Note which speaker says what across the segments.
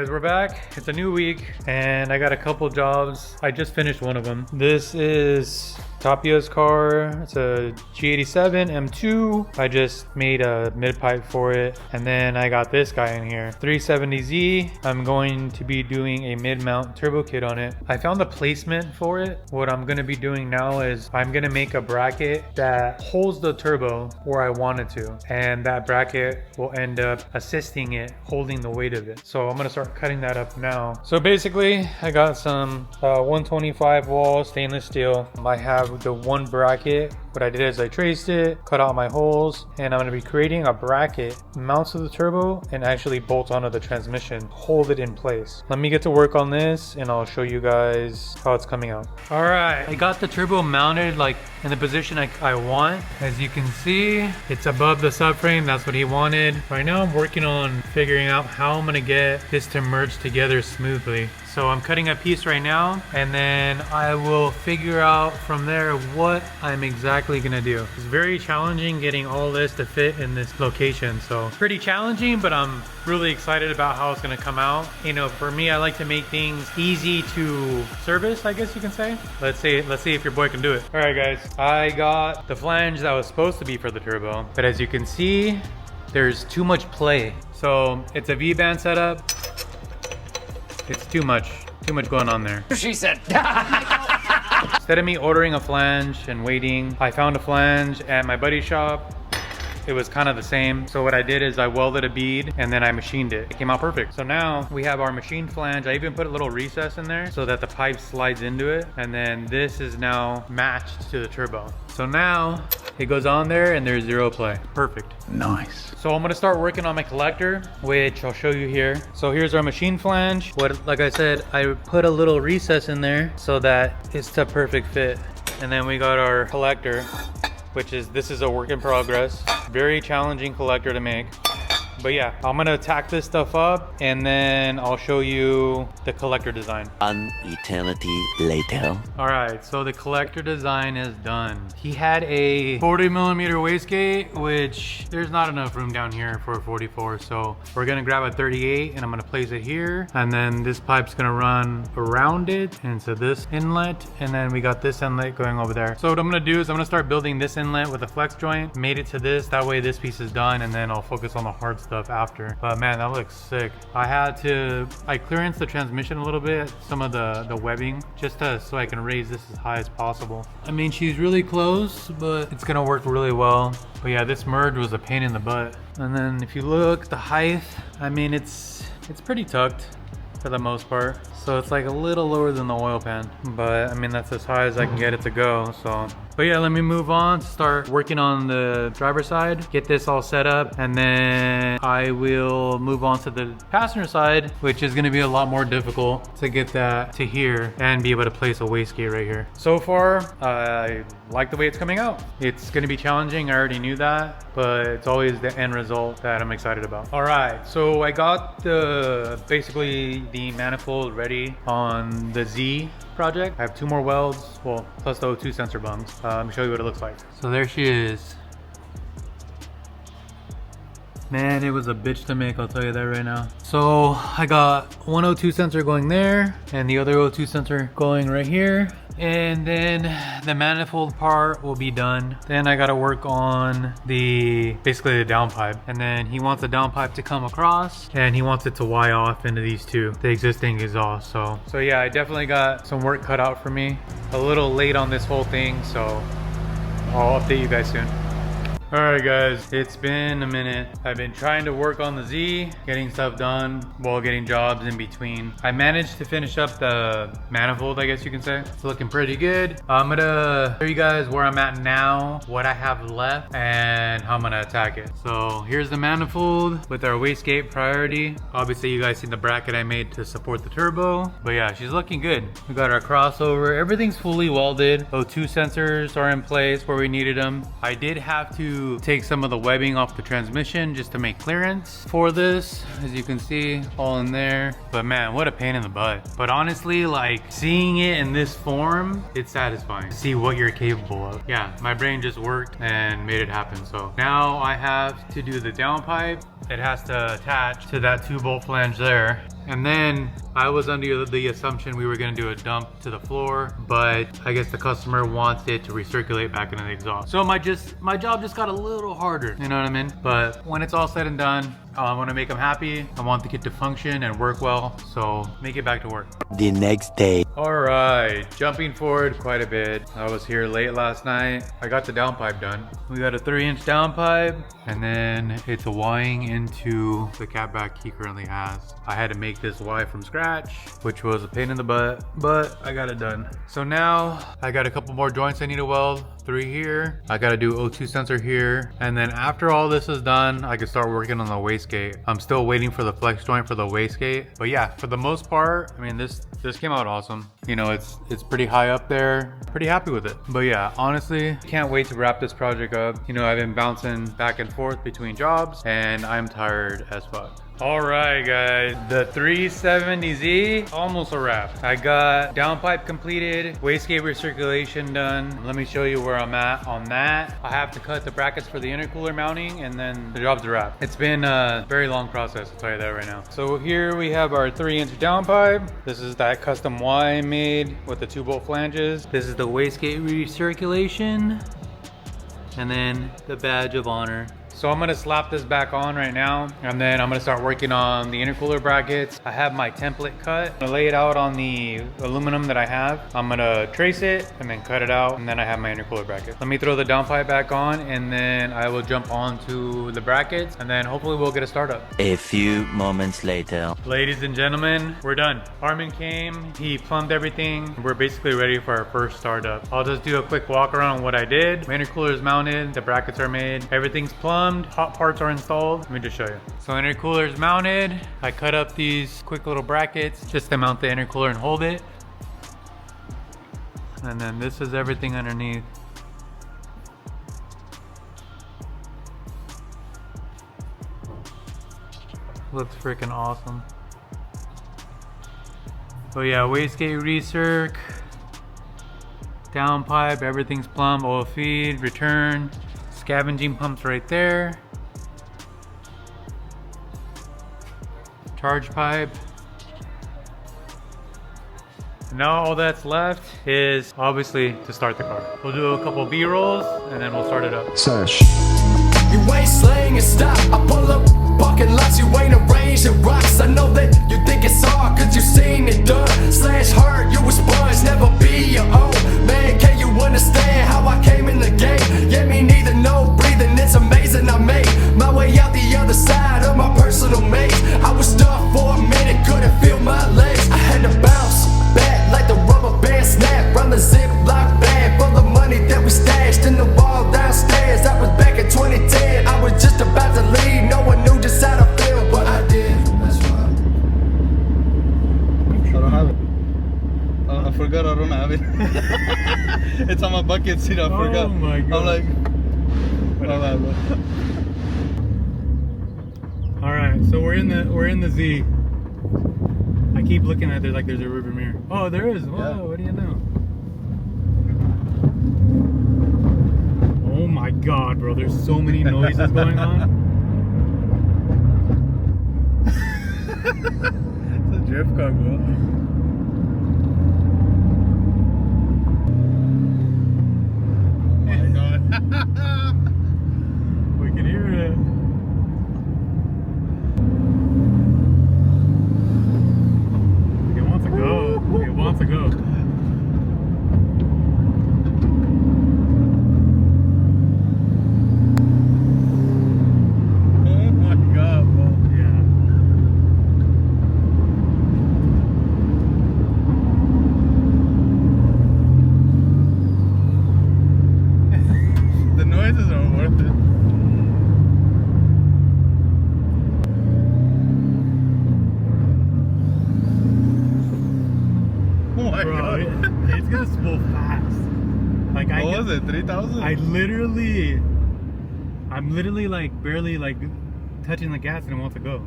Speaker 1: guys, we're back. It's a new week and I got a couple jobs. I just finished one of them. This is Tapia's car. It's a G87 M2. I just made a mid pipe for it. And then I got this guy in here, 370Z. I'm going to be doing a mid mount turbo kit on it. I found the placement for it. What I'm gonna be doing now is I'm gonna make a bracket that holds the turbo where I want it to. And that bracket will end up assisting it, holding the weight of it. So I'm gonna start cutting that up now. So basically, I got some 125 wall stainless steel. I have the one bracket. What I did is I traced it, cut out my holes, and I'm going to be creating a bracket mounts to the turbo and actually bolt onto the transmission, hold it in place. Let me get to work on this and I'll show you guys how it's coming out. All right, I got the turbo mounted like in the position I want. As you can see, it's above the subframe. That's what he wanted. Right now I'm working on figuring out how I'm going to get this to merge together smoothly. So I'm cutting a piece right now and then I will figure out from there what I'm exactly gonna do. It's very challenging getting all this to fit in this location. So pretty challenging, but I'm really excited about how it's gonna come out. You know, for me, I like to make things easy to service, I guess you can say. Let's see if your boy can do it. All right guys, I got the flange that was supposed to be for the turbo, but as you can see, there's too much play. So it's a V-band setup. It's too much going on there.
Speaker 2: She said.
Speaker 1: Instead of me ordering a flange and waiting, I found a flange at my buddy's shop. It was kind of the same. So what I did is I welded a bead and then I machined it. It came out perfect. So now we have our machined flange. I even put a little recess in there so that the pipe slides into it. And then this is now matched to the turbo. So now it goes on there and there's zero play. Perfect.
Speaker 2: Nice.
Speaker 1: So I'm gonna start working on my collector, which I'll show you here. So here's our machine flange. Like I said, I put a little recess in there so that it's a perfect fit. And then we got our collector, this is a work in progress. Very challenging collector to make. But yeah, I'm gonna tack this stuff up and then I'll show you the collector design.
Speaker 3: An eternity later.
Speaker 1: All right, so the collector design is done. He had a 40mm wastegate, which there's not enough room down here for a 44. So we're gonna grab a 38 and I'm gonna place it here. And then this pipe's gonna run around it into this inlet. And then we got this inlet going over there. So what I'm gonna do is I'm gonna start building this inlet with a flex joint, made it to this. That way this piece is done and then I'll focus on the hard stuff after. But man, that looks sick. I clearanced the transmission a little bit, some of the webbing, just so I can raise this as high as possible. I mean, she's really close, but it's gonna work really well. But yeah, this merge was a pain in the butt. And then if you look, the height, I mean, it's pretty tucked for the most part. So it's like a little lower than the oil pan, but I mean, that's as high as I can get it to go. So, but yeah, let me move on, start working on the driver's side, get this all set up, and then I will move on to the passenger side, which is gonna be a lot more difficult to get that to here and be able to place a wastegate right here. So far, I like the way it's coming out. It's gonna be challenging, I already knew that, but it's always the end result that I'm excited about. All right, so I got basically the manifold ready on the Z project. I have 2 more welds, well, plus the O2 sensor bungs. Let me show you what it looks like. So there she is. Man, it was a bitch to make, I'll tell you that right now. So I got one O2 sensor going there and the other O2 sensor going right here. And then the manifold part will be done. Then I gotta work on basically the downpipe. And then he wants the downpipe to come across and he wants it to Y off into these two, the existing exhaust. So yeah, I definitely got some work cut out for me. A little late on this whole thing, so I'll update you guys soon. All right guys, it's been a minute. I've been trying to work on the Z, getting stuff done while getting jobs in between. I managed to finish up the manifold, I guess you can say. It's looking pretty good. I'm gonna show you guys where I'm at now, what I have left, and how I'm gonna attack it. So here's the manifold with our wastegate priority. Obviously you guys seen the bracket I made to support the turbo. But yeah, she's looking good. We got our crossover, everything's fully welded. O2 sensors are in place where we needed them. I did have to take some of the webbing off the transmission just to make clearance for this, as you can see, all in there. But man, what a pain in the butt. But honestly, like, seeing it in this form, it's satisfying to see what you're capable of. Yeah, my brain just worked and made it happen. So now I have to do the downpipe. It has to attach to that 2-bolt flange there. And then I was under the assumption we were gonna do a dump to the floor, but I guess the customer wants it to recirculate back into the exhaust. So my job just got a little harder, you know what I mean? But when it's all said and done, I want to make them happy. I want the kit to function and work well, so make it back to work.
Speaker 3: The next day.
Speaker 1: All right, jumping forward quite a bit. I was here late last night. I got the downpipe done. We got a 3-inch downpipe, and then it's a Ying into the catback he currently has. I had to make this Y from scratch, which was a pain in the butt, but I got it done. So now I got a couple more joints I need to weld. 3 here. I gotta do O2 sensor here. And then after all this is done, I can start working on the wastegate. I'm still waiting for the flex joint for the wastegate. But yeah, for the most part, I mean, this came out awesome. You know, it's pretty high up there. Pretty happy with it. But yeah, honestly, can't wait to wrap this project up. You know, I've been bouncing back and forth between jobs and I'm tired as fuck. All right, guys, the 370Z, almost a wrap. I got downpipe completed, wastegate recirculation done. Let me show you where I'm at on that. I have to cut the brackets for the intercooler mounting and then the job's a wrap. It's been a very long process, I'll tell you that right now. So here we have our 3-inch downpipe. This is that custom Y I made with the 2-bolt flanges. This is the wastegate recirculation. And then the badge of honor. So I'm gonna slap this back on right now, and then I'm gonna start working on the intercooler brackets. I have my template cut. I'm gonna lay it out on the aluminum that I have. I'm gonna trace it and then cut it out, and then I have my intercooler bracket. Let me throw the downpipe back on, and then I will jump onto the brackets, and then hopefully we'll get a startup.
Speaker 3: A few moments later.
Speaker 1: Ladies and gentlemen, we're done. Armin came, he plumbed everything. We're basically ready for our first startup. I'll just do a quick walk around on what I did. My intercooler is mounted, the brackets are made, everything's plumbed. Hot parts are installed. Let me just show you. So intercooler is mounted. I cut up these quick little brackets just to mount the intercooler and hold it. And then this is everything underneath. Looks freaking awesome. So yeah, wastegate recirc, downpipe, everything's plumbed, oil feed, return. Scavenging pumps right there. Charge pipe. Now all that's left is obviously to start the car. We'll do a couple B-rolls and then we'll start it up.
Speaker 2: Sesh.
Speaker 4: You ain't slaying and stop. I pull up parking lots, you ain't arranging rocks. I know that you think it's hard cause you seen it done. Slash hard, you a sponge, never be your own. Man, can you understand how I came in the game? Yeah, me neither, no breathing, it's amazing I made my way out the other side of my personal maze. I was stuck for a minute, couldn't feel my legs. I had to bounce back like the rubber band snap. Run the Ziploc bag for the money that we stashed in the wall downstairs. I was back in 2010, I was just about to leave. No one knew just how to feel, but I did. That's why.
Speaker 2: I don't have it. I forgot I don't have it. It's on my bucket seat, I forgot.
Speaker 1: Oh my God.
Speaker 2: I'm like, I don't have it.
Speaker 1: All right, so we're in the Z. I keep looking at it like there's a river mirror. Oh, there is. Whoa,
Speaker 2: Yeah.
Speaker 1: What do you know? Oh my God, bro! There's so many noises going on.
Speaker 2: It's a drift car, bro. Oh my God.
Speaker 1: We can hear it. It wants to go. It wants to go.
Speaker 2: Oh my God, bro.
Speaker 1: Yeah.
Speaker 2: The noises are worth it. Oh my
Speaker 1: Bro,
Speaker 2: God.
Speaker 1: it's gonna spool fast. Like
Speaker 2: What was it? 3,000?
Speaker 1: I'm literally like barely like touching the gas and it wants to go.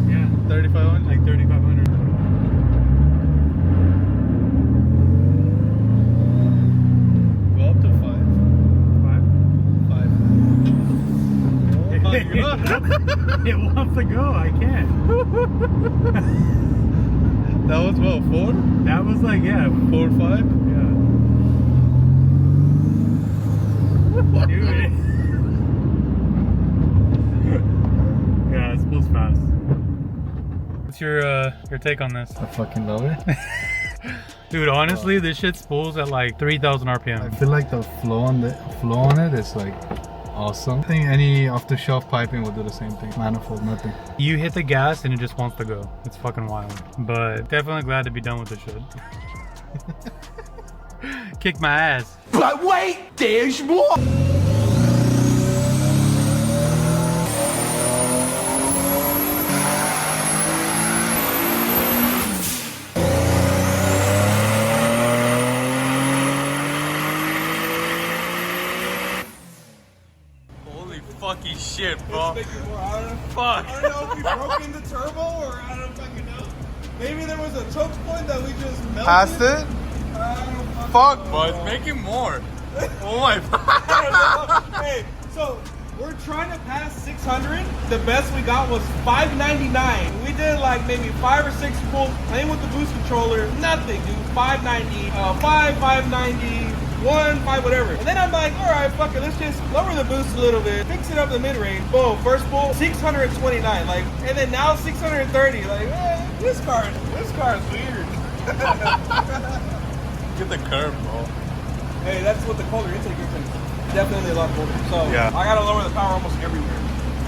Speaker 1: Yeah,
Speaker 2: 3,500?
Speaker 1: like 3,500.
Speaker 2: Go up to 5.
Speaker 1: 5.
Speaker 2: 5. god.
Speaker 1: It wants to go. I can't.
Speaker 2: That was what, 4?
Speaker 1: That was like, yeah.
Speaker 2: 4 or 5?
Speaker 1: Yeah. Dude. Yeah, it spools fast. What's your take on this?
Speaker 2: I fucking love it.
Speaker 1: Dude, honestly, this shit spools at like 3,000 RPM.
Speaker 2: I feel like the flow on it is like awesome. I think any off-the-shelf piping will do the same thing. Manifold, nothing.
Speaker 1: You hit the gas and it just wants to go. It's fucking wild. But definitely glad to be done with this shit. Kick my ass.
Speaker 4: But wait, there's more.
Speaker 1: Fucking shit, bro.
Speaker 5: Fuck. I don't know if we broke in the turbo or I don't fucking know. Maybe there was a choke point that we just melted.
Speaker 2: Past it?
Speaker 5: Fuck,
Speaker 1: But it's making more. Oh my god.
Speaker 5: Hey, so we're trying to pass 600. The best we got was 599. We did like maybe 5 or 6 pulls playing with the boost controller. Nothing, dude. 590, 590. 1, 5, whatever. And then I'm like, all right, fuck it, let's just lower the boost a little bit, fix it up the mid-range. Boom, first pull, 629, like, and then now 630. Like, this car is weird.
Speaker 1: Get the curve, bro.
Speaker 5: Hey, that's what the colder intake is. Definitely a lot colder. So
Speaker 1: yeah.
Speaker 5: I gotta lower the power almost everywhere,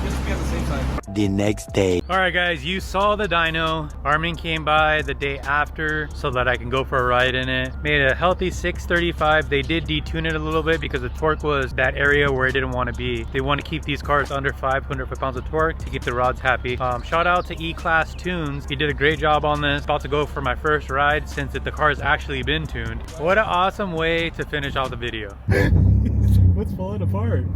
Speaker 5: just to be on the safe side.
Speaker 3: The next day.
Speaker 1: Alright guys, you saw the dyno. Armin came by the day after so that I can go for a ride in it. Made a healthy 635. They did detune it a little bit because the torque was that area where it didn't want to be. They want to keep these cars under 500 foot-pounds of torque to keep the rods happy. Shout out to E Class Tunez. He did a great job on this. About to go for my first ride since the car has actually been tuned. What an awesome way to finish off the video. What's falling apart?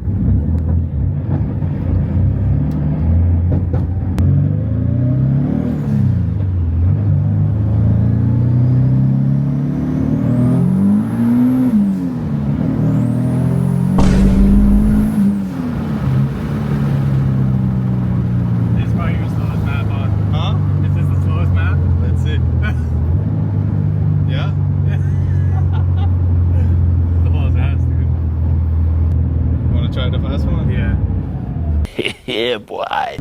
Speaker 3: Yeah, boy.
Speaker 2: Hey,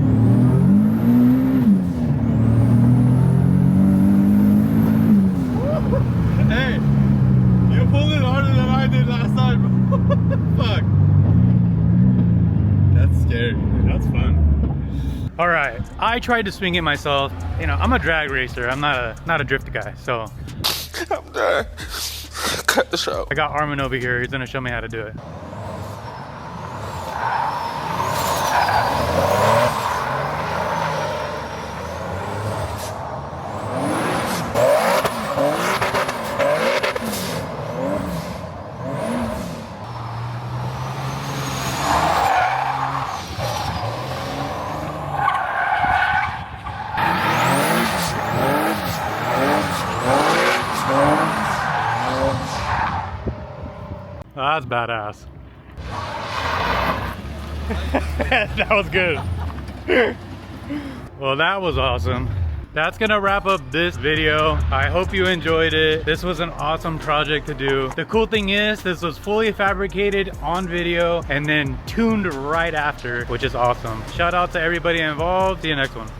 Speaker 2: you pulled it harder than I did last time. Fuck. That's scary.
Speaker 1: That's fun. All right, I tried to swing it myself. You know, I'm a drag racer. I'm not a drift guy, so.
Speaker 5: I'm done. Cut the show.
Speaker 1: I got Armin over here. He's gonna show me how to do it. That's badass. That was good. Well, that was awesome. That's gonna wrap up this video. I hope you enjoyed it. This was an awesome project to do. The cool thing is this was fully fabricated on video and then tuned right after, which is awesome. Shout out to everybody involved. See you next one.